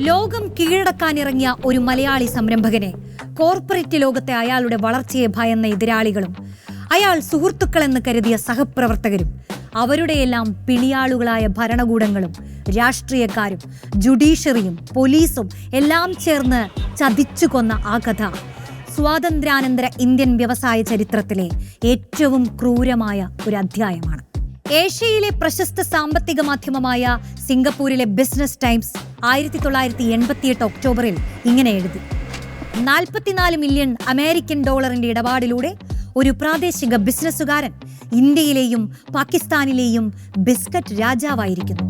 ലോകം കീഴടക്കാനിറങ്ങിയ ഒരു മലയാളി സംരംഭകനെ കോർപ്പറേറ്റ് ലോകത്തെ അയാളുടെ വളർച്ചയെ ഭയന്ന എതിരാളികളും അയാൾ സുഹൃത്തുക്കളെന്ന് കരുതിയ സഹപ്രവർത്തകരും അവരുടെയെല്ലാം പിണിയാളുകളായ ഭരണകൂടങ്ങളും രാഷ്ട്രീയക്കാരും ജുഡീഷ്യറിയും പോലീസും എല്ലാം ചേർന്ന് ചതിച്ചു കൊന്ന ആ കഥ സ്വാതന്ത്ര്യാനന്തര ഇന്ത്യൻ വ്യവസായ ചരിത്രത്തിലെ ഏറ്റവും ക്രൂരമായ ഒരു അധ്യായമാണ്. ഏഷ്യയിലെ പ്രശസ്ത സാമ്പത്തിക മാധ്യമമായ സിംഗപ്പൂരിലെ ബിസിനസ് ടൈംസ് 1988 ഒക്ടോബറിൽ ഇങ്ങനെ എഴുതി: 44 മില്യൺ അമേരിക്കൻ ഡോളറിന്റെ ഇടപാടിലൂടെ ഒരു പ്രാദേശിക ബിസിനസ്സുകാരൻ ഇന്ത്യയിലെയും പാകിസ്ഥാനിലെയും ബിസ്ക്കറ്റ് രാജാവായിരിക്കുന്നു.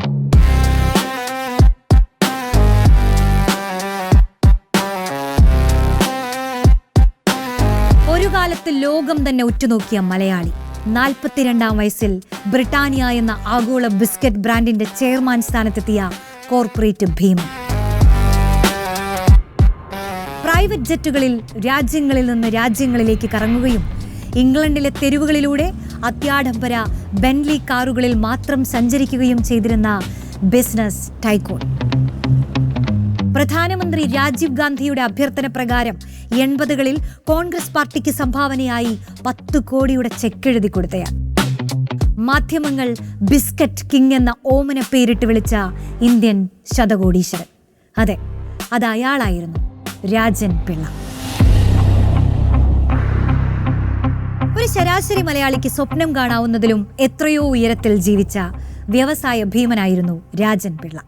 ഒരു കാലത്ത് ലോകം തന്നെ ഉറ്റുനോക്കിയ മലയാളി 42-ാം വയസ്സിൽ ബ്രിട്ടാനിയ എന്ന ആഗോള ബിസ്ക്കറ്റ് ബ്രാൻഡിന്റെ ചെയർമാൻ സ്ഥാനത്തെത്തിയ കോർപ്പറേറ്റ് ഭീമൻ. പ്രൈവറ്റ് ജെറ്റുകളിൽ രാജ്യങ്ങളിൽ നിന്ന് രാജ്യങ്ങളിലേക്ക് കറങ്ങുകയും ഇംഗ്ലണ്ടിലെ തെരുവുകളിലൂടെ അത്യാഡംബര ബെന്റ്ലി കാറുകളിൽ മാത്രം സഞ്ചരിക്കുകയും ചെയ്തിരുന്ന ബിസിനസ് ടൈക്കോൺ. പ്രധാനമന്ത്രി രാജീവ് ഗാന്ധിയുടെ അഭ്യർത്ഥന പ്രകാരം 80കളിൽ കോൺഗ്രസ് പാർട്ടിക്ക് സംഭാവനയായി 10 കോടിയുടെ ചെക്ക് എഴുതി കൊടുത്തയാൾ. മാധ്യമങ്ങൾ ബിസ്ക്കറ്റ് കിങ് എന്ന ഓമന പേരിട്ട് വിളിച്ച ഇന്ത്യൻ ശതകോടീശ്വരൻ. അതെ, അത് അയാളായിരുന്നു, രാജൻ പിള്ള. ഒരു ശരാശരി മലയാളിക്ക് സ്വപ്നം കാണാവുന്നതിലും എത്രയോ ഉയരത്തിൽ ജീവിച്ച വ്യവസായ ഭീമനായിരുന്നു രാജൻ പിള്ള.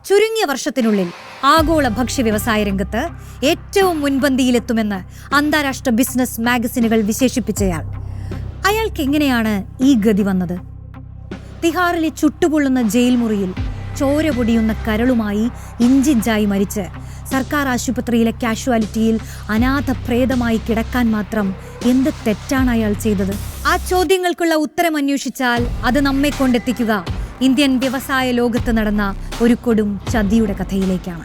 ചുരുങ്ങിയ വർഷത്തിനുള്ളിൽ ആഗോള ഭക്ഷ്യ വ്യവസായ രംഗത്ത് ഏറ്റവും മുൻപന്തിയിലെത്തുമെന്ന് അന്താരാഷ്ട്ര ബിസിനസ് മാഗസിനുകൾ വിശേഷിപ്പിച്ചയാൾ. അയാൾക്ക് എങ്ങനെയാണ് ഈ ഗതി വന്നത്? തിഹാറിലെ ചുട്ടുപൊള്ളുന്ന ജയിൽ മുറിയിൽ ചോര പൊടിയുന്ന കരളുമായി ഇഞ്ചിഞ്ചായി മരിച്ച് സർക്കാർ ആശുപത്രിയിലെ കാഷ്വാലിറ്റിയിൽ അനാഥ പ്രേതമായി കിടക്കാൻ മാത്രം എന്ത് തെറ്റാണ് അയാൾ ചെയ്തത്? ആ ചോദ്യങ്ങൾക്കുള്ള ഉത്തരം അന്വേഷിച്ചാൽ അത് നമ്മെ കൊണ്ടെത്തിക്കുക ഇന്ത്യൻ വ്യവസായ ലോകത്ത് നടന്ന ഒരു കൊടും ചതിയുടെ കഥയിലേക്കാണ്.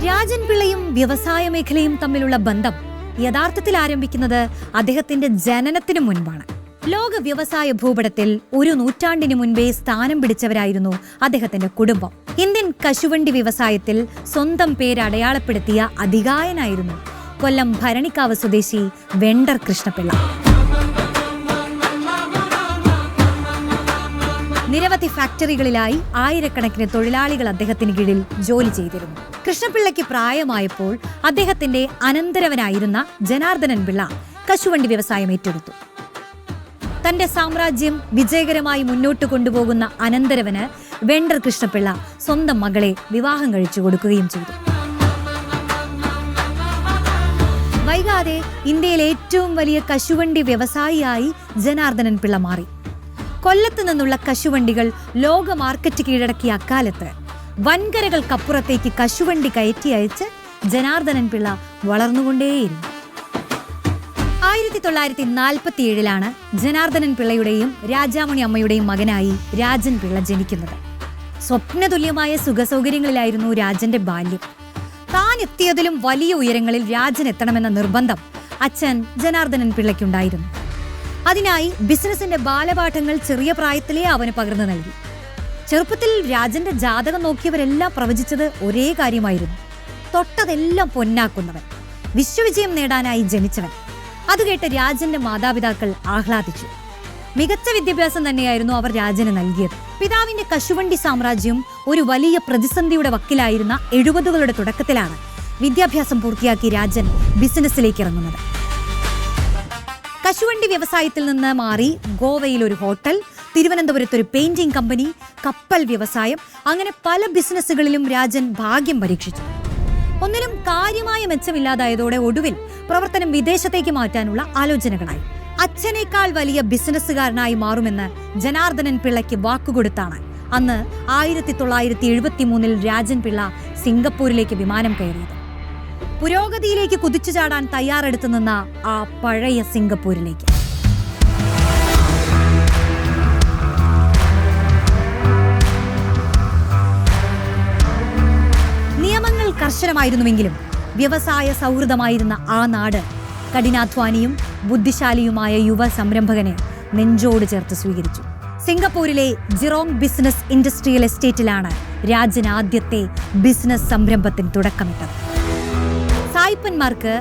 രാജൻ പിള്ളയും വ്യവസായ മേഖലയും തമ്മിലുള്ള ബന്ധം യഥാർത്ഥത്തിൽ ആരംഭിക്കുന്നത് അദ്ദേഹത്തിന്റെ ജനനത്തിനു മുൻപാണ്. ലോക വ്യവസായ ഭൂപടത്തിൽ ഒരു നൂറ്റാണ്ടിന് മുൻപേ സ്ഥാനം പിടിച്ചവരായിരുന്നു അദ്ദേഹത്തിന്റെ കുടുംബം. ഇന്ത്യൻ കശുവണ്ടി വ്യവസായത്തിൽ സ്വന്തം പേര് അടയാളപ്പെടുത്തിയ അതികായനായിരുന്നു കൊല്ലം ഭരണിക്കാവ് സ്വദേശി വെണ്ടർ കൃഷ്ണപിള്ള. നിരവധി ഫാക്ടറികളിലായി ആയിരക്കണക്കിന് തൊഴിലാളികൾ അദ്ദേഹത്തിന് കീഴിൽ ജോലി ചെയ്തിരുന്നു. കൃഷ്ണപിള്ളയ്ക്ക് പ്രായമായപ്പോൾ അദ്ദേഹത്തിന്റെ അനന്തരവനായിരുന്ന ജനാർദ്ദനൻ പിള്ള കശുവണ്ടി വ്യവസായം ഏറ്റെടുത്തു. തന്റെ സാമ്രാജ്യം വിജയകരമായി മുന്നോട്ട് കൊണ്ടുപോകുന്ന അനന്തരവന് വെണ്ടർ കൃഷ്ണപിള്ള സ്വന്തം മകളെ വിവാഹം കഴിച്ചു കൊടുക്കുകയും ചെയ്തു. വൈകാതെ ഇന്ത്യയിലെ ഏറ്റവും വലിയ കശുവണ്ടി വ്യവസായിയായി ജനാർദ്ദനൻ പിള്ള മാറി. കൊല്ലത്ത് നിന്നുള്ള കശുവണ്ടികൾ ലോക മാർക്കറ്റ് കീഴടക്കിയ അക്കാലത്ത് വൻകരകൾക്കപ്പുറത്തേക്ക് കശുവണ്ടി കയറ്റി അയച്ച് ജനാർദ്ദനൻ പിള്ള വളർന്നുകൊണ്ടേയിരുന്നു. 1947 ജനാർദ്ദനൻ പിള്ളയുടെയും രാജാമണി അമ്മയുടെയും മകനായി രാജൻ പിള്ള ജനിക്കുന്നത്. സ്വപ്നതുല്യമായ സുഖസൗകര്യങ്ങളിലായിരുന്നു രാജന്റെ ബാല്യം. താൻ എത്തിയതിലും വലിയ ഉയരങ്ങളിൽ രാജൻ എത്തണമെന്ന നിർബന്ധം അച്ഛൻ ജനാർദ്ദനൻ പിള്ളയ്ക്കുണ്ടായിരുന്നു. അതിനായി ബിസിനസിന്റെ ബാലപാഠങ്ങൾ ചെറിയ പ്രായത്തിലേ അവന് പകർന്നു നൽകി. ചെറുപ്പത്തിൽ രാജന്റെ ജാതകം നോക്കിയവരെല്ലാം പ്രവചിച്ചത് ഒരേ കാര്യമായിരുന്നു: തൊട്ടതെല്ലാം പൊന്നാക്കുന്നവൻ, വിശ്വവിജയം നേടാനായി ജനിച്ചവൻ. അത് കേട്ട് രാജന്റെ മാതാപിതാക്കൾ ആഹ്ലാദിച്ചു. മികച്ച വിദ്യാഭ്യാസം തന്നെയായിരുന്നു അവർ രാജന് നൽകിയത്. പിതാവിന്റെ കശുവണ്ടി സാമ്രാജ്യം ഒരു വലിയ പ്രതിസന്ധിയുടെ വക്കിലായിരുന്ന 70കളുടെ തുടക്കത്തിലാണ് വിദ്യാഭ്യാസം പൂർത്തിയാക്കി രാജൻ ബിസിനസ്സിലേക്ക് ഇറങ്ങുന്നത്. കശുവണ്ടി വ്യവസായത്തിൽ നിന്ന് മാറി ഗോവയിൽ ഒരു ഹോട്ടൽ, തിരുവനന്തപുരത്ത് ഒരു പെയിന്റിംഗ് കമ്പനി, കപ്പൽ വ്യവസായം, അങ്ങനെ പല ബിസിനസ്സുകളിലും രാജൻ ഭാഗ്യം പരീക്ഷിച്ചു. ഒന്നിലും കാര്യമായ മെച്ചമില്ലാതായതോടെ ഒടുവിൽ പ്രവർത്തനം വിദേശത്തേക്ക് മാറ്റാനുള്ള ആലോചനകളായി. അച്ഛനേക്കാൾ വലിയ ബിസിനസ്സുകാരനായി മാറുമെന്ന് ജനാർദ്ദനൻ പിള്ളയ്ക്ക് വാക്കുകൊടുത്താണ് അന്ന് 1973 രാജൻ പിള്ള സിംഗപ്പൂരിലേക്ക് വിമാനം കയറിയത്. പുരോഗതിയിലേക്ക് കുതിച്ചു ചാടാൻ തയ്യാറെടുത്തു നിന്ന ആ പഴയ സിംഗപ്പൂരിലേക്ക്. നിയമങ്ങൾ കർശനമായിരുന്നുവെങ്കിലും വ്യവസായ സൗഹൃദമായിരുന്ന ആ നാട് കഠിനാധ്വാനിയും ബുദ്ധിശാലിയുമായ യുവ സംരംഭകനെ നെഞ്ചോട് ചേർത്ത് സ്വീകരിച്ചു. സിംഗപ്പൂരിലെ ജിറോങ് ബിസിനസ് ഇൻഡസ്ട്രിയൽ എസ്റ്റേറ്റിലാണ് രാജൻ ആദ്യത്തെ ബിസിനസ് സംരംഭത്തിന് തുടക്കമിട്ടത്. സായിപ്പന്മാർക്ക്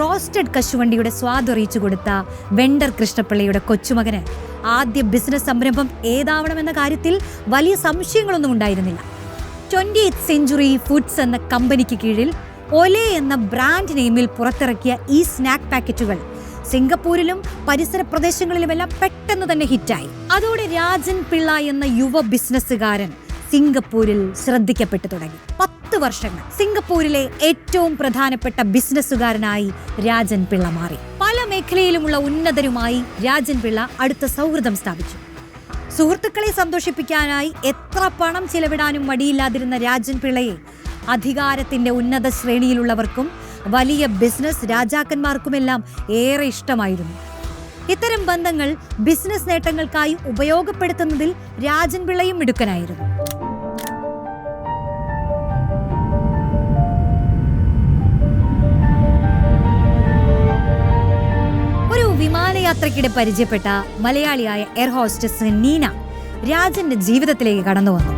റോസ്റ്റഡ് കശുവണ്ടിയുടെ സ്വാദറിയിച്ചു കൊടുത്ത വെണ്ടർ കൃഷ്ണപിള്ളയുടെ കൊച്ചുമകന് ആദ്യ ബിസിനസ് സംരംഭം ഏതാവണമെന്ന കാര്യത്തിൽ വലിയ സംശയങ്ങളൊന്നും ഉണ്ടായിരുന്നില്ല. 20th സെഞ്ച്വറി ഫുഡ്സ് എന്ന കമ്പനിക്ക് കീഴിൽ ഒലെ എന്ന ബ്രാൻഡ് നെയിമിൽ പുറത്തിറക്കിയ ഈ സ്നാക്ക് പാക്കറ്റുകൾ സിംഗപ്പൂരിലും പരിസര പ്രദേശങ്ങളിലുമെല്ലാം പെട്ടെന്ന് തന്നെ ഹിറ്റായി. അതോടെ രാജൻ പിള്ള എന്ന യുവ ബിസിനസ്സുകാരൻ സിംഗപ്പൂരിൽ ശ്രദ്ധിക്കപ്പെട്ടു തുടങ്ങി. 10 വർഷങ്ങൾ സിംഗപ്പൂരിലെ ഏറ്റവും പ്രധാനപ്പെട്ട ബിസിനസ്സുകാരനായി രാജൻ പിള്ള മാറി. പല മേഖലയിലുമുള്ള ഉന്നതരുമായി രാജൻ പിള്ള അടുത്ത സൗഹൃദം സ്ഥാപിച്ചു. സുഹൃത്തുക്കളെ സന്തോഷിപ്പിക്കാനായി എത്ര പണം ചിലവിടാനും മടിയില്ലാതിരുന്ന രാജൻ പിള്ളയെ അധികാരത്തിന്റെ ഉന്നത ശ്രേണിയിലുള്ളവർക്കും വലിയ ബിസിനസ് രാജാക്കന്മാർക്കുമെല്ലാം ഏറെ ഇഷ്ടമായിരുന്നു. ഇത്തരം ബന്ധങ്ങൾ ബിസിനസ് നേട്ടങ്ങൾക്കായി ഉപയോഗപ്പെടുത്തുന്നതിൽ രാജൻ പിള്ളയും മിടുക്കനായിരുന്നു. ഒരു വിമാനയാത്രയ്ക്കിടെ പരിചയപ്പെട്ട മലയാളിയായ എയർ ഹോസ്റ്റസ് നീന രാജന്റെ ജീവിതത്തിലേക്ക് കടന്നു വന്നു.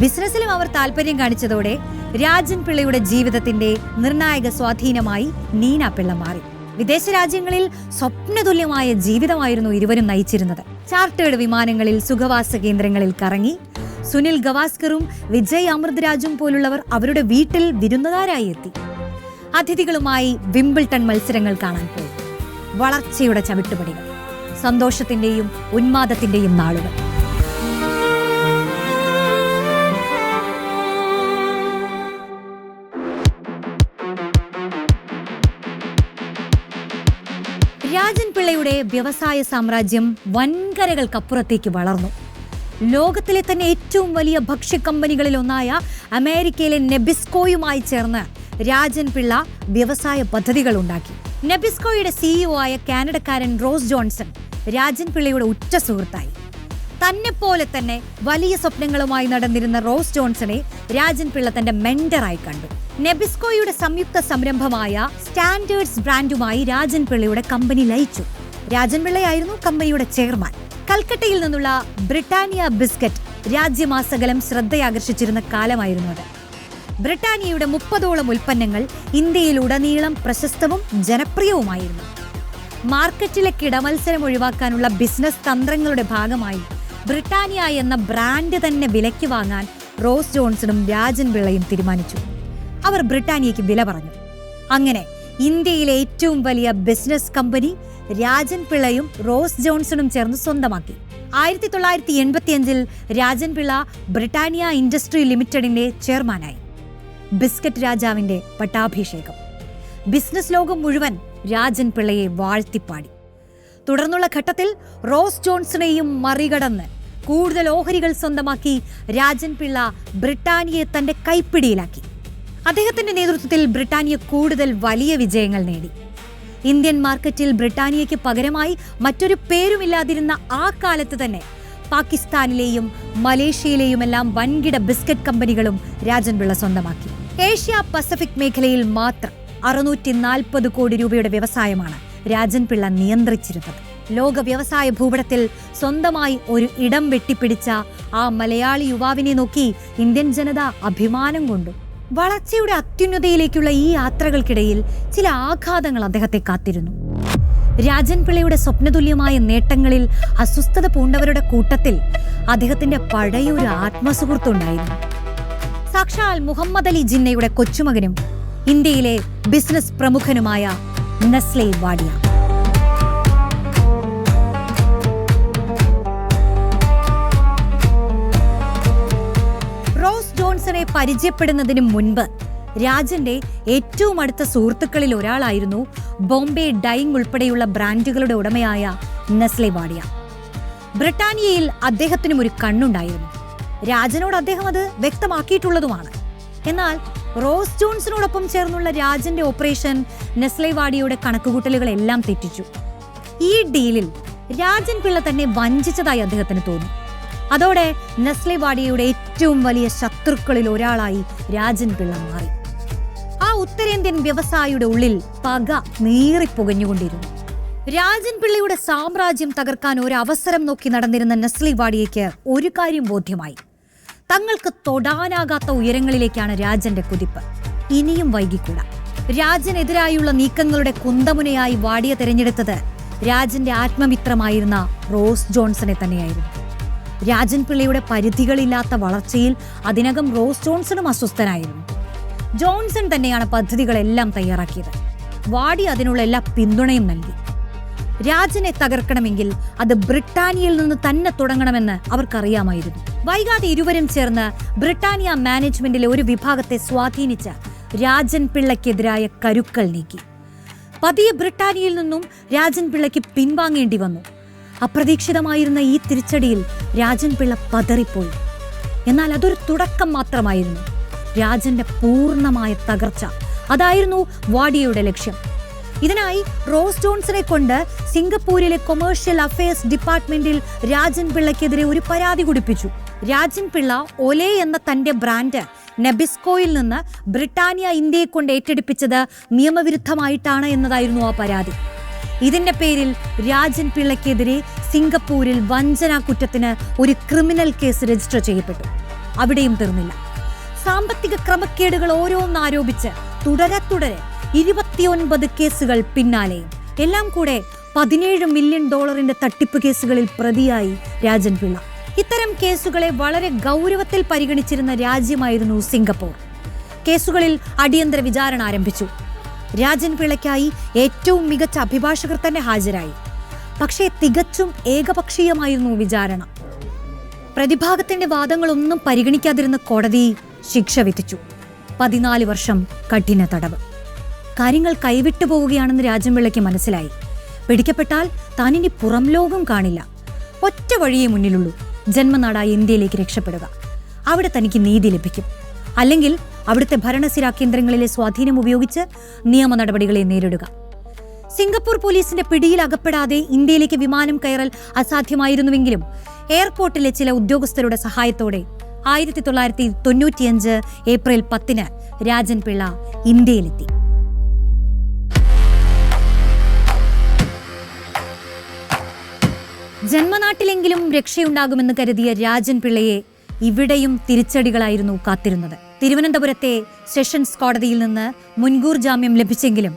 ബിസിനസ്സിലും അവർ താല്പര്യം കാണിച്ചതോടെ രാജൻ പിള്ളയുടെ ജീവിതത്തിന്റെ നിർണായക സ്വാധീനമായി നീന പിള്ള മാറി. വിദേശ രാജ്യങ്ങളിൽ സ്വപ്നതുല്യമായ ജീവിതമായിരുന്നു ഇരുവരും നയിച്ചിരുന്നത്. ചാർട്ടേഡ് വിമാനങ്ങളിൽ സുഖവാസ കേന്ദ്രങ്ങളിൽ കറങ്ങി. സുനിൽ ഗവാസ്കറും വിജയ് അമൃതരാജും പോലുള്ളവർ അവരുടെ വീട്ടിൽ വിരുന്നുകാരായി എത്തി. അതിഥികളുമായി വിംബിൾട്ടൺ മത്സരങ്ങൾ കാണാൻ പോയി. വളർച്ചയുടെ ചവിട്ടുപടികൾ, സന്തോഷത്തിന്റെയും ഉന്മാദത്തിന്റെയും നാളുകൾ. രാജൻ പിള്ളയുടെ വ്യവസായ സാമ്രാജ്യം വൻകരകൾക്കപ്പുറത്തേക്ക് വളർന്നു. ലോകത്തിലെ തന്നെ ഏറ്റവും വലിയ ഭക്ഷ്യ കമ്പനികളിൽ ഒന്നായ അമേരിക്കയിലെ നെബിസ്കോയുമായി ചേർന്ന് രാജൻ പിള്ള വ്യവസായ പദ്ധതികൾ ഉണ്ടാക്കി. നെബിസ്കോയുടെ CEO ആയ കാനഡക്കാരൻ റോസ് ജോൺസൺ രാജൻ പിള്ളയുടെ ഉറ്റ സുഹൃത്തായി. തന്നെപ്പോലെ തന്നെ വലിയ സ്വപ്നങ്ങളുമായി നടന്നിരുന്ന റോസ് ജോൺസണെ രാജൻ പിള്ള തന്റെ മെന്ററായി കണ്ടു. നെബിസ്കോയുടെ സംയുക്ത സംരംഭമായ സ്റ്റാൻഡേർഡ്സ് ബ്രാൻഡുമായി രാജൻ പിള്ളയുടെ കമ്പനി ലയിച്ചു. രാജൻ പിള്ളയായിരുന്നു കമ്പനിയുടെ ചെയർമാൻ. കൽക്കട്ടയിൽ നിന്നുള്ള ബ്രിട്ടാനിയ ബിസ്ക്കറ്റ് രാജ്യമാസകലം ശ്രദ്ധയാകർഷിച്ചിരുന്ന കാലമായിരുന്നു അത്. ബ്രിട്ടാനിയയുടെ 30ഓളം ഉൽപ്പന്നങ്ങൾ ഇന്ത്യയിലുടനീളം പ്രശസ്തവും ജനപ്രിയവുമായിരുന്നു. മാർക്കറ്റിലെ കിടമത്സരം ഒഴിവാക്കാനുള്ള ബിസിനസ് തന്ത്രങ്ങളുടെ ഭാഗമായി ബ്രിട്ടാനിയ എന്ന ബ്രാൻഡ് തന്നെ വിലയ്ക്ക് വാങ്ങാൻ റോസ് ജോൺസണും രാജൻ പിള്ളയും തീരുമാനിച്ചു. അവർ ബ്രിട്ടാനിയയ്ക്ക് വില പറഞ്ഞു. അങ്ങനെ ഇന്ത്യയിലെ ഏറ്റവും വലിയ ബിസിനസ് കമ്പനി രാജൻ പിള്ളയും റോസ് ജോൺസണും ചേർന്ന് സ്വന്തമാക്കി. 1985 രാജൻ പിള്ള ബ്രിട്ടാനിയ ഇൻഡസ്ട്രി ലിമിറ്റഡിന്റെ ചെയർമാനായി. ബിസ്ക്കറ്റ് രാജാവിന്റെ പട്ടാഭിഷേകം. ബിസിനസ് ലോകം മുഴുവൻ രാജൻ പിള്ളയെ വാഴ്ത്തിപ്പാടി. തുടർന്നുള്ള ഘട്ടത്തിൽ റോസ് ജോൺസണെയും മറികടന്ന് കൂടുതൽ ഓഹരികൾ സ്വന്തമാക്കി രാജൻ പിള്ള ബ്രിട്ടാനിയയെ തന്റെ കൈപ്പിടിയിലാക്കി. അദ്ദേഹത്തിന്റെ നേതൃത്വത്തിൽ ബ്രിട്ടാനിയ കൂടുതൽ വലിയ വിജയങ്ങൾ നേടി. ഇന്ത്യൻ മാർക്കറ്റിൽ ബ്രിട്ടാനിയയ്ക്ക് പകരമായി മറ്റൊരു പേരുമില്ലാതിരുന്ന ആ കാലത്ത് തന്നെ പാകിസ്ഥാനിലെയും മലേഷ്യയിലെയുമെല്ലാം വൻകിട ബിസ്ക്കറ്റ് കമ്പനികളും രാജൻ പിള്ള സ്വന്തമാക്കി. ഏഷ്യ പസഫിക് മേഖലയിൽ മാത്രം 640 കോടി രൂപയുടെ വ്യവസായമാണ് രാജൻ പിള്ള നിയന്ത്രിച്ചിരുന്നത്. ലോക വ്യവസായ ഭൂപടത്തിൽ സ്വന്തമായി ഒരു ഇടം വെട്ടിപ്പിടിച്ച ആ മലയാളി യുവാവിനെ നോക്കി ഇന്ത്യൻ ജനത അഭിമാനം കൊണ്ടു. വളർച്ചയുടെ അത്യുന്നതയിലേക്കുള്ള ഈ യാത്രകൾക്കിടയിൽ ചില ആഘാതങ്ങൾ അദ്ദേഹത്തെ കാത്തിരുന്നു. രാജൻ പിള്ളയുടെ സ്വപ്നതുല്യമായ നേട്ടങ്ങളിൽ അസ്വസ്ഥത പൂണ്ടവരുടെ കൂട്ടത്തിൽ അദ്ദേഹത്തിന്റെ പഴയൊരു ആത്മസുഹൃത്തുണ്ടായിരുന്നു. സാക്ഷാൽ മുഹമ്മദ് അലി ജിന്നയുടെ കൊച്ചുമകനും ഇന്ത്യയിലെ ബിസിനസ് പ്രമുഖനുമായ നെസ്ലെ വാഡിയ. റോസ് ജോൺസണെ പരിചയപ്പെടുന്നതിന് മുൻപ് രാജന്റെ ഏറ്റവും അടുത്ത സുഹൃത്തുക്കളിൽ ഒരാളായിരുന്നു ബോംബെ ഡൈയിങ് ഉൾപ്പെടെയുള്ള ബ്രാൻഡുകളുടെ ഉടമയായ നെസ്ലെ വാഡിയ. ബ്രിട്ടാനിയയിൽ അദ്ദേഹത്തിനും ഒരു കണ്ണുണ്ടായിരുന്നു. രാജനോട് അദ്ദേഹം അത് വ്യക്തമാക്കിയിട്ടുള്ളതുമാണ്. എന്നാൽ റോസ് ജോൺസണോടൊപ്പം ചേർന്നുള്ള രാജന്റെ ഓപ്പറേഷൻ നെസ്ലെ വാഡിയയുടെ കണക്കുകൂട്ടലുകളെല്ലാം തെറ്റിച്ചു. ഈ ഡീലിൽ രാജൻ പിള്ള തന്നെ വഞ്ചിച്ചതായി അദ്ദേഹത്തിന് തോന്നി. അതോടെ നെസ്ലെ വാഡിയയുടെ ഏറ്റവും വലിയ ശത്രുക്കളിൽ ഒരാളായി രാജൻ പിള്ള മാറി. ആ ഉത്തരേന്ത്യൻ വ്യവസായിയുടെ ഉള്ളിൽ പക നീറിപ്പുകഞ്ഞുകൊണ്ടിരുന്നു. രാജൻ പിള്ളയുടെ സാമ്രാജ്യം തകർക്കാൻ ഒരു അവസരം നോക്കി നടന്നിരുന്ന നെസ്ലെ വാഡിയയ്ക്ക് ഒരു കാര്യം ബോധ്യമായി. തങ്ങൾക്ക് തൊടാനാകാത്ത ഉയരങ്ങളിലേക്കാണ് രാജന്റെ കുതിപ്പ്. ഇനിയും വൈകിക്കൂടാ. രാജനെതിരായുള്ള നീക്കങ്ങളുടെ കുന്തമുനയായി വാഡിയ തിരഞ്ഞെടുത്തത് രാജന്റെ ആത്മമിത്രമായിരുന്ന റോസ് ജോൺസനെ തന്നെയായിരുന്നു. രാജൻ പിള്ളയുടെ പരിധികളില്ലാത്ത വളർച്ചയിൽ അതിനകം റോസ് ജോൺസണും അസ്വസ്ഥനായിരുന്നു. ജോൺസൺ തന്നെയാണ് പദ്ധതികളെല്ലാം തയ്യാറാക്കിയത്. വാഡിയ അതിനുള്ള എല്ലാ പിന്തുണയും നൽകി. രാജനെ തകർക്കണമെങ്കിൽ അത് ബ്രിട്ടാനിയയിൽ നിന്ന് തന്നെ തുടങ്ങണമെന്ന് അവർക്കറിയാമായിരുന്നു. വൈകാതെ ഇരുവരും ചേർന്ന് ബ്രിട്ടാനിയ മാനേജ്മെന്റിലെ ഒരു വിഭാഗത്തെ സ്വാധീനിച്ച് രാജൻ പിള്ളയ്ക്കെതിരായ കരുക്കൾ നീക്കി. പതിയെ ബ്രിട്ടാനിയയിൽ നിന്നും രാജൻ പിള്ളയ്ക്ക് പിൻവാങ്ങേണ്ടി വന്നു. അപ്രതീക്ഷിതമായിരുന്ന ഈ തിരിച്ചടിയിൽ രാജൻ പിള്ള പതറിപ്പോയി. എന്നാൽ അതൊരു തുടക്കം മാത്രമായിരുന്നു. രാജന്റെ പൂർണ്ണമായ തകർച്ച അതായിരുന്നു വാഡിയയുടെ ലക്ഷ്യം. ഇതിനായി റോസ് ജോൺസനെ കൊണ്ട് സിംഗപ്പൂരിലെ കൊമേഴ്ഷ്യൽ അഫയേഴ്സ് ഡിപ്പാർട്ട്മെന്റിൽ രാജൻ പിള്ളയ്ക്കെതിരെ ഒരു പരാതി കൊടുപ്പിച്ചു. രാജൻ പിള്ള ഒലെ എന്ന തന്റെ ബ്രാൻഡ് നെബിസ്കോയിൽ നിന്ന് ബ്രിട്ടാനിയ ഇന്ത്യയെ കൊണ്ട് ഏറ്റെടുപ്പിച്ചത് നിയമവിരുദ്ധമായിട്ടാണ് എന്നതായിരുന്നു ആ പരാതി. ഇതിന്റെ പേരിൽ രാജൻ പിള്ളയ്ക്കെതിരെ സിംഗപ്പൂരിൽ വഞ്ചനാ കുറ്റത്തിന് ഒരു ക്രിമിനൽ കേസ് രജിസ്റ്റർ ചെയ്യപ്പെട്ടു. അവിടെയും തീർന്നില്ല. സാമ്പത്തിക ക്രമക്കേടുകൾ ഓരോന്നാരോപിച്ച് തുടരെ 29 കേസുകൾ പിന്നാലെയും. എല്ലാം കൂടെ $17 മില്യൺ തട്ടിപ്പ് കേസുകളിൽ പ്രതിയായി രാജൻ പിള്ള. ഇത്തരം കേസുകളെ വളരെ ഗൗരവത്തിൽ പരിഗണിച്ചിരുന്ന രാജ്യമായിരുന്നു സിംഗപ്പൂർ. കേസുകളിൽ അടിയന്തര വിചാരണ ആരംഭിച്ചു. രാജൻ പിള്ളയ്ക്കായി ഏറ്റവും മികച്ച അഭിഭാഷകർ തന്നെ ഹാജരായി. പക്ഷേ തികച്ചും ഏകപക്ഷീയമായിരുന്നു വിചാരണ. പ്രതിഭാഗത്തിന്റെ വാദങ്ങളൊന്നും പരിഗണിക്കാതിരുന്ന കോടതി ശിക്ഷ വിധിച്ചു. 14 വർഷം കഠിന തടവ്. കാര്യങ്ങൾ കൈവിട്ടു പോവുകയാണെന്ന് രാജൻ പിള്ളയ്ക്ക് മനസ്സിലായി. പിടിക്കപ്പെട്ടാൽ താനിനി പുറം ലോകം കാണില്ല. ഒറ്റ വഴിയേ മുന്നിലുള്ളൂ: ജന്മനാടായ ഇന്ത്യയിലേക്ക് രക്ഷപ്പെടുക. അവിടെ തനിക്ക് നീതി ലഭിക്കും. അല്ലെങ്കിൽ അവിടുത്തെ ഭരണസിരാ കേന്ദ്രങ്ങളിലെ സ്വാധീനം ഉപയോഗിച്ച് നിയമ നടപടികളെ നേരിടുക. സിംഗപ്പൂർ പോലീസിന്റെ പിടിയിൽ അകപ്പെടാതെ ഇന്ത്യയിലേക്ക് വിമാനം കയറൽ അസാധ്യമായിരുന്നുവെങ്കിലും എയർപോർട്ടിലെ ചില ഉദ്യോഗസ്ഥരുടെ സഹായത്തോടെ 1995 ഏപ്രിൽ 10 രാജൻ പിള്ള ഇന്ത്യയിലെത്തി. ജന്മനാട്ടിലെങ്കിലും രക്ഷയുണ്ടാകുമെന്ന് കരുതിയ രാജൻ പിള്ളയെ ഇവിടെയും തിരിച്ചടികളായിരുന്നു കാത്തിരുന്നത്. തിരുവനന്തപുരത്തെ സെഷൻസ് കോടതിയിൽ നിന്ന് മുൻകൂർ ജാമ്യം ലഭിച്ചെങ്കിലും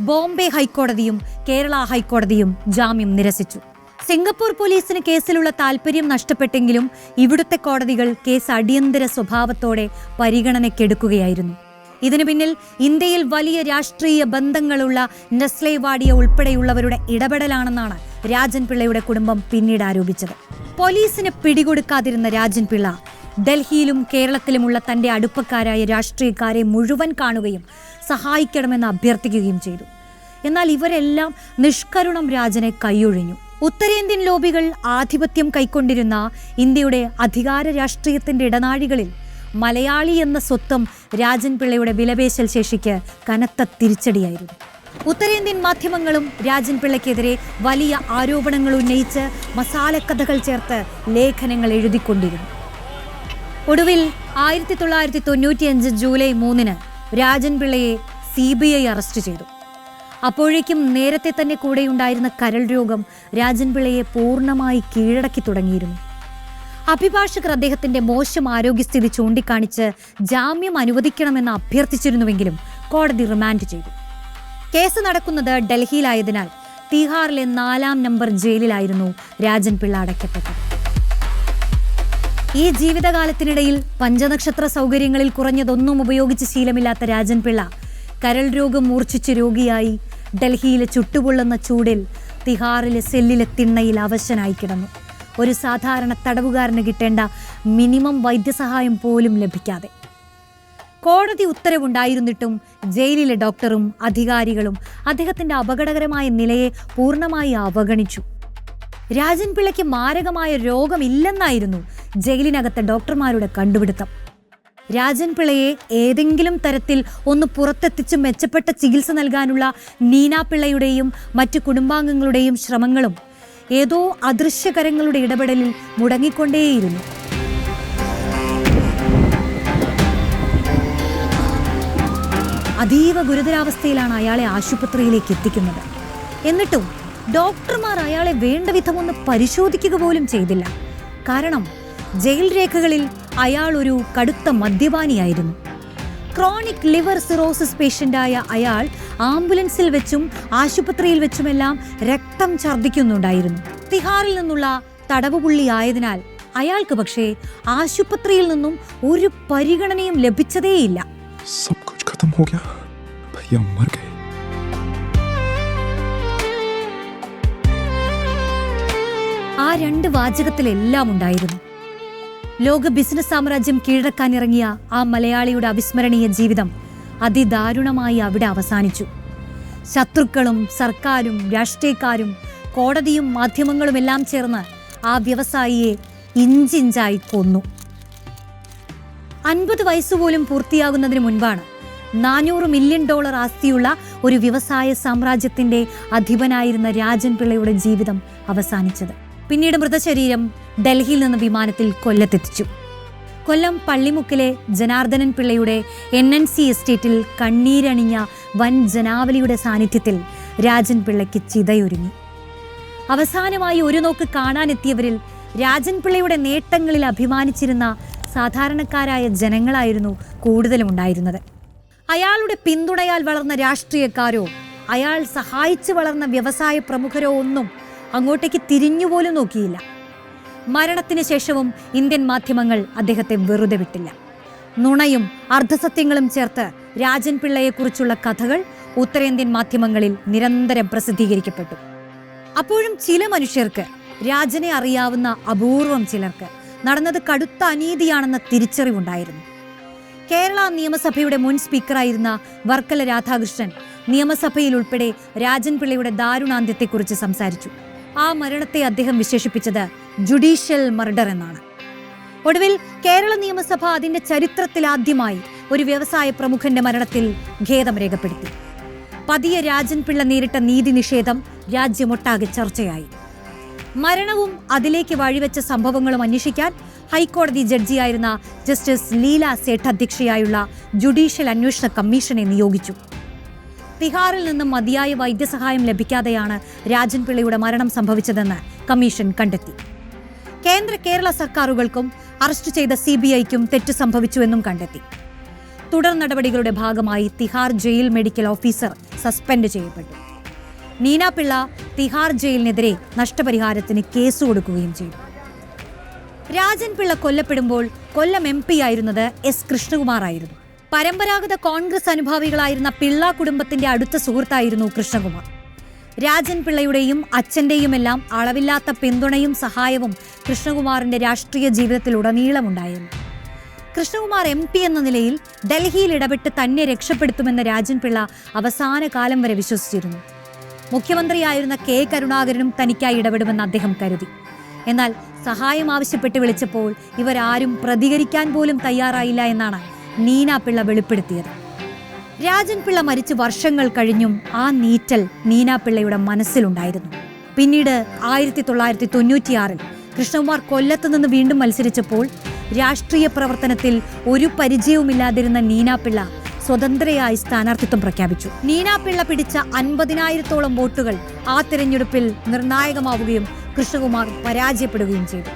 ബോംബെ ഹൈക്കോടതിയും കേരള ഹൈക്കോടതിയും ജാമ്യം നിരസിച്ചു. സിംഗപ്പൂർ പോലീസിന് കേസിലുള്ള താല്പര്യം നഷ്ടപ്പെട്ടെങ്കിലും ഇവിടുത്തെ കോടതികൾ കേസ് അടിയന്തര സ്വഭാവത്തോടെ പരിഗണനയ്ക്കെടുക്കുകയായിരുന്നു. ഇതിനു പിന്നിൽ ഇന്ത്യയിൽ വലിയ രാഷ്ട്രീയ ബന്ധങ്ങളുള്ള നെസ്ലെ വാഡിയ ഉൾപ്പെടെയുള്ളവരുടെ ഇടപെടലാണെന്നാണ് രാജൻ പിള്ളയുടെ കുടുംബം പിന്നീട് ആരോപിച്ചത്. പോലീസിന് പിടികൊടുക്കാതിരുന്ന രാജൻ പിള്ള ഡൽഹിയിലും കേരളത്തിലുമുള്ള തന്റെ അടുപ്പക്കാരായ രാഷ്ട്രീയക്കാരെ മുഴുവൻ കാണുകയും സഹായിക്കണമെന്ന് അഭ്യർത്ഥിക്കുകയും ചെയ്തു. എന്നാൽ ഇവരെല്ലാം നിഷ്കരുണം രാജനെ കൈയൊഴിഞ്ഞു. ഉത്തരേന്ത്യൻ ലോബികൾ ആധിപത്യം കൈക്കൊണ്ടിരുന്ന ഇന്ത്യയുടെ അധികാര രാഷ്ട്രീയത്തിന്റെ ഇടനാഴികളിൽ മലയാളി എന്ന സ്വത്വം രാജൻ പിള്ളയുടെ വിലപേശൽ ശേഷിക്ക് കനത്ത തിരിച്ചടിയായിരുന്നു. ഉത്തരേന്ത്യൻ മാധ്യമങ്ങളും രാജൻ പിള്ളയ്ക്കെതിരെ വലിയ ആരോപണങ്ങൾ ഉന്നയിച്ച് മസാലക്കഥകൾ ചേർത്ത് ലേഖനങ്ങൾ എഴുതിക്കൊണ്ടിരുന്നു. ഒടുവിൽ 1995 ജൂലൈ 3 രാജൻ പിള്ളയെ CBI അറസ്റ്റ് ചെയ്തു. അപ്പോഴേക്കും നേരത്തെ തന്നെ കൂടെയുണ്ടായിരുന്ന കരൾ രോഗം രാജൻ പിള്ളയെ പൂർണ്ണമായി കീഴടക്കി തുടങ്ങിയിരുന്നു. അഭിഭാഷകർ അദ്ദേഹത്തിന്റെ മോശം ആരോഗ്യസ്ഥിതി ചൂണ്ടിക്കാണിച്ച് ജാമ്യം അനുവദിക്കണമെന്ന് അഭ്യർത്ഥിച്ചിരുന്നുവെങ്കിലും കോടതി റിമാൻഡ് ചെയ്തു. കേസ് നടക്കുന്നത് ഡൽഹിയിലായതിനാൽ തീഹാറിലെ 4-ാം നമ്പർ ജയിലിലായിരുന്നു രാജൻ പിള്ള അടയ്ക്കപ്പെട്ടത്. ഈ ജീവിതകാലത്തിനിടയിൽ പഞ്ചനക്ഷത്ര സൗകര്യങ്ങളിൽ കുറഞ്ഞതൊന്നും ഉപയോഗിച്ച് ശീലമില്ലാത്ത രാജൻ പിള്ള കരൾ രോഗം മൂർച്ഛിച്ച് രോഗിയായി ഡൽഹിയിലെ ചുട്ടുപൊള്ളുന്ന ചൂടിൽ തിഹാറിലെ സെല്ലിലെ തിണ്ണയിൽ അവശനായി കിടന്നു. ഒരു സാധാരണ തടവുകാരന് കിട്ടേണ്ട മിനിമം വൈദ്യസഹായം പോലും ലഭിക്കാതെ. കോടതി ഉത്തരവുണ്ടായിരുന്നിട്ടും ജയിലിലെ ഡോക്ടറും അധികാരികളും അദ്ദേഹത്തിന്റെ അപകടകരമായ നിലയെ പൂർണ്ണമായി അവഗണിച്ചു. രാജൻ പിള്ളയ്ക്ക് മാരകമായ രോഗമില്ലെന്നായിരുന്നു ജയിലിനകത്തെ ഡോക്ടർമാരുടെ കണ്ടുപിടുത്തം. രാജൻ പിള്ളയെ ഏതെങ്കിലും തരത്തിൽ ഒന്ന് പുറത്തെത്തിച്ച് മെച്ചപ്പെട്ട ചികിത്സ നൽകാനുള്ള നീന പിള്ളയുടെയും മറ്റു കുടുംബാംഗങ്ങളുടെയും ശ്രമങ്ങളും ഏതോ അദൃശ്യകരങ്ങളുടെ ഇടപെടലിൽ മുടങ്ങിക്കൊണ്ടേയിരുന്നു. അതീവ ഗുരുതരാവസ്ഥയിലാണ് അയാളെ ആശുപത്രിയിലേക്ക് എത്തിക്കുന്നത്. എന്നിട്ടും ഡോക്ടർമാർ അയാളെ വേണ്ട വിധമൊന്ന് പരിശോധിക്കുക പോലും ചെയ്തില്ല. കാരണം ജയിൽ രേഖകളിൽ അയാൾ ഒരു കടുത്ത മദ്യപാനിയായിരുന്നു. ക്രോണിക് ലിവർ സിറോസിസ് പേഷ്യൻ്റായ അയാൾ ആംബുലൻസിൽ വെച്ചും ആശുപത്രിയിൽ വെച്ചുമെല്ലാം രക്തം ഛർദ്ദിക്കുന്നുണ്ടായിരുന്നു. തിഹാറിൽ നിന്നുള്ള തടവുപുള്ളിയായതിനാൽ അയാൾക്ക് പക്ഷേ ആശുപത്രിയിൽ നിന്നും ഒരു പരിഗണനയും ലഭിച്ചതേയില്ല. ആ 2 വാചകത്തിലെല്ലാം ഉണ്ടായിരുന്നു. ലോക ബിസിനസ് സാമ്രാജ്യം കീഴടക്കാനിറങ്ങിയ ആ മലയാളിയുടെ അവിസ്മരണീയ ജീവിതം അതിദാരുണമായി അവിടെ അവസാനിച്ചു. ശത്രുക്കളും സർക്കാരും രാഷ്ട്രീയക്കാരും കോടതിയും മാധ്യമങ്ങളും എല്ലാം ചേർന്ന് ആ വ്യവസായിയെ ഇഞ്ചിഞ്ചായി കൊന്നു. 50 വയസ്സുപോലും പൂർത്തിയാകുന്നതിന് മുൻപാണ് $400 മില്യൺ ആസ്തിയുള്ള ഒരു വ്യവസായ സാമ്രാജ്യത്തിന്റെ അധിപനായിരുന്ന രാജൻ പിള്ളയുടെ ജീവിതം അവസാനിച്ചത്. പിന്നീട് മൃതശരീരം ഡൽഹിയിൽ നിന്ന് വിമാനത്തിൽ കൊല്ലത്തെത്തിച്ചു. കൊല്ലം പള്ളിമുക്കിലെ ജനാർദ്ദനൻ പിള്ളയുടെ NNC എസ്റ്റേറ്റിൽ കണ്ണീരണിഞ്ഞ വൻ ജനാവലിയുടെ സാന്നിധ്യത്തിൽ രാജൻ പിള്ളയ്ക്ക് ചിതയൊരുങ്ങി. അവസാനമായി ഒരു നോക്ക് കാണാനെത്തിയവരിൽ രാജൻ പിള്ളയുടെ നേട്ടങ്ങളിൽ അഭിമാനിച്ചിരുന്ന സാധാരണക്കാരായ ജനങ്ങളായിരുന്നു കൂടുതലും ഉണ്ടായിരുന്നത്. അയാളുടെ പിന്തുണയാൽ വളർന്ന രാഷ്ട്രീയക്കാരോ അയാൾ സഹായിച്ചു വളർന്ന വ്യവസായ പ്രമുഖരോ ഒന്നും അങ്ങോട്ടേക്ക് തിരിഞ്ഞുപോലും നോക്കിയില്ല. മരണത്തിന് ശേഷവും ഇന്ത്യൻ മാധ്യമങ്ങൾ അദ്ദേഹത്തെ വെറുതെ വിട്ടില്ല. നുണയും അർദ്ധസത്യങ്ങളും ചേർത്ത് രാജൻ പിള്ളയെക്കുറിച്ചുള്ള കഥകൾ ഉത്തരേന്ത്യൻ മാധ്യമങ്ങളിൽ നിരന്തരം പ്രസിദ്ധീകരിക്കപ്പെട്ടു. അപ്പോഴും ചില മനുഷ്യർക്ക്, രാജനെ അറിയാവുന്ന അപൂർവം ചിലർക്ക്, നടന്നത് കടുത്ത അനീതിയാണെന്ന തിരിച്ചറിവുണ്ടായിരുന്നു. കേരള നിയമസഭയുടെ മുൻ സ്പീക്കറായിരുന്ന വർക്കല രാധാകൃഷ്ണൻ നിയമസഭയിൽ ഉൾപ്പെടെ രാജൻ പിള്ളയുടെ ദാരുണാന്ത്യത്തെക്കുറിച്ച് സംസാരിച്ചു. ആ മരണത്തെ അദ്ദേഹം വിശേഷിപ്പിച്ചത് ജുഡീഷ്യൽ മർഡർ എന്നാണ്. ഒടുവിൽ കേരള നിയമസഭ അതിന്റെ ചരിത്രത്തിലാദ്യമായി ഒരു വ്യവസായ പ്രമുഖന്റെ മരണത്തിൽ ഖേദം രേഖപ്പെടുത്തി. പതിയെ രാജൻ പിള്ള നേരിട്ട നീതി നിഷേധം രാജ്യമൊട്ടാകെ ചർച്ചയായി. മരണവും അതിലേക്ക് വഴിവെച്ച സംഭവങ്ങളും അന്വേഷിക്കാൻ ഹൈക്കോടതി ജഡ്ജിയായിരുന്ന ജസ്റ്റിസ് ലീല സേഠ് അധ്യക്ഷയായുള്ള ജുഡീഷ്യൽ അന്വേഷണ കമ്മീഷനെ നിയോഗിച്ചു. തിഹാറിൽ നിന്നും മതിയായ വൈദ്യസഹായം ലഭിക്കാതെയാണ് രാജൻ പിള്ളയുടെ മരണം സംഭവിച്ചതെന്ന് കമ്മീഷൻ കണ്ടെത്തി. കേരള സർക്കാരുകൾക്കും അറസ്റ്റ് ചെയ്ത CBIക്കും തെറ്റ് സംഭവിച്ചുവെന്നും കണ്ടെത്തി. തുടർ നടപടികളുടെ ഭാഗമായി Tihar jail medical officer suspend ചെയ്യപ്പെട്ടു. നീന പിള്ള തിഹാർ ജയിലിനെതിരെ നഷ്ടപരിഹാരത്തിന് കേസ് കൊടുക്കുകയും ചെയ്തു. രാജൻ പിള്ള കൊല്ലപ്പെടുമ്പോൾ കൊല്ലം MP ആയിരുന്നത് S. കൃഷ്ണകുമാർ ആയിരുന്നു. പരമ്പരാഗത കോൺഗ്രസ് അനുഭാവികളായിരുന്ന പിള്ള കുടുംബത്തിന്റെ അടുത്ത സുഹൃത്തായിരുന്നു കൃഷ്ണകുമാർ. രാജൻ പിള്ളയുടെയും അച്ഛന്റെയുമെല്ലാം അളവില്ലാത്ത പിന്തുണയും സഹായവും കൃഷ്ണകുമാറിന്റെ രാഷ്ട്രീയ ജീവിതത്തിലുടനീളമുണ്ടായിരുന്നു. കൃഷ്ണകുമാർ MP എന്ന നിലയിൽ ഡൽഹിയിൽ ഇടപെട്ട് തന്നെ രക്ഷപ്പെടുത്തുമെന്ന് രാജൻ പിള്ള അവസാന കാലം വരെ വിശ്വസിച്ചിരുന്നു. മുഖ്യമന്ത്രിയായിരുന്ന K. കരുണാകരനും തനിക്കായി ഇടപെടുമെന്ന് അദ്ദേഹം കരുതി. എന്നാൽ സഹായം ആവശ്യപ്പെട്ട് വിളിച്ചപ്പോൾ ഇവരാരും പ്രതികരിക്കാൻ പോലും തയ്യാറായില്ല എന്നാണ് നീന പിള്ള വെളിപ്പെടുത്തിയത്. രാജൻ പിള്ള മരിച്ച് വർഷങ്ങൾ കഴിഞ്ഞും ആ നീറ്റൽ നീന പിള്ളയുടെ മനസ്സിലുണ്ടായിരുന്നു. പിന്നീട് 1996 കൃഷ്ണകുമാർ കൊല്ലത്ത് നിന്ന് വീണ്ടും മത്സരിച്ചപ്പോൾ രാഷ്ട്രീയ പ്രവർത്തനത്തിൽ ഒരു പരിചയവുമില്ലാതിരുന്ന നീന പിള്ള സ്വതന്ത്രയായി സ്ഥാനാർത്ഥിത്വം പ്രഖ്യാപിച്ചു. നീന പിള്ള പിടിച്ച 50,000-ഓളം വോട്ടുകൾ ആ തിരഞ്ഞെടുപ്പിൽ നിർണായകമാവുകയും കൃഷ്ണകുമാർ പരാജയപ്പെടുകയും ചെയ്തു.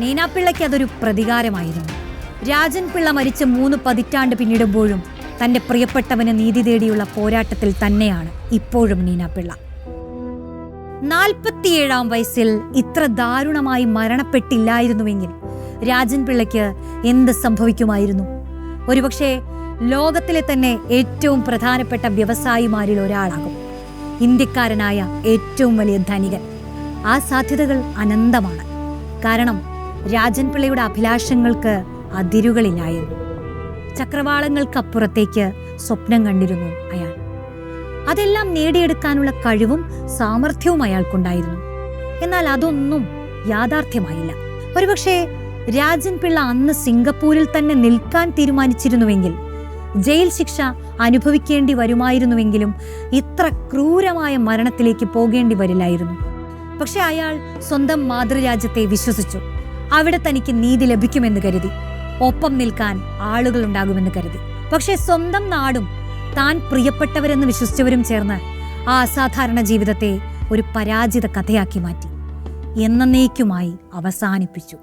നീന പിള്ളയ്ക്ക് അതൊരു പ്രതികാരമായിരുന്നു. രാജൻ പിള്ള മരിച്ച് 3 പതിറ്റാണ്ട് പിന്നിടുമ്പോഴും തന്റെ പ്രിയപ്പെട്ടവന് നീതി തേടിയുള്ള പോരാട്ടത്തിൽ തന്നെയാണ് ഇപ്പോഴും നീന പിള്ള. 47-ാം വയസ്സിൽ ഇത്ര ദാരുണമായി മരണപ്പെട്ടില്ലായിരുന്നുവെങ്കിൽ രാജൻ പിള്ളയ്ക്ക് എന്ത് സംഭവിക്കുമായിരുന്നു? ഒരുപക്ഷെ ലോകത്തിലെ തന്നെ ഏറ്റവും പ്രധാനപ്പെട്ട വ്യവസായിമാരിൽ ഒരാളാകും. ഇന്ത്യക്കാരനായ ഏറ്റവും വലിയ ധനികൻ. ആ സാധ്യതകൾ അനന്തമാണ്. കാരണം രാജൻ പിള്ളയുടെ അഭിലാഷങ്ങൾക്ക് അതിരുകളില്ലായിരുന്നു. ചക്രവാളങ്ങൾക്കപ്പുറത്തേക്ക് സ്വപ്നം കണ്ടിരുന്നു അയാൾ. അതെല്ലാം നേടിയെടുക്കാനുള്ള കഴിവും സാമർഥ്യവും അയാൾക്കുണ്ടായിരുന്നു. എന്നാൽ അതൊന്നും യാഥാർത്ഥ്യമായില്ല. ഒരുപക്ഷെ രാജൻ പിള്ള അന്ന് സിംഗപ്പൂരിൽ തന്നെ നിൽക്കാൻ തീരുമാനിച്ചിരുന്നുവെങ്കിൽ, ജയിൽ ശിക്ഷ അനുഭവിക്കേണ്ടി വരുമായിരുന്നുവെങ്കിലും ഇത്ര ക്രൂരമായ മരണത്തിലേക്ക് പോകേണ്ടി വരില്ലായിരുന്നു. പക്ഷെ അയാൾ സ്വന്തം മാതൃരാജ്യത്തെ വിശ്വസിച്ചു. അവിടെ തനിക്ക് നീതി ലഭിക്കുമെന്ന് കരുതി, ഒപ്പം നിൽക്കാൻ ആളുകൾ ഉണ്ടാകുമെന്ന് കരുതി. പക്ഷെ സ്വന്തം നാടും താൻ പ്രിയപ്പെട്ടവരെന്ന് വിശ്വസിച്ചവരും ചേർന്ന് ആ അസാധാരണ ജീവിതത്തെ ഒരു പരാജിത കഥയാക്കി മാറ്റി, എന്നേക്കുമായി അവസാനിപ്പിച്ചു.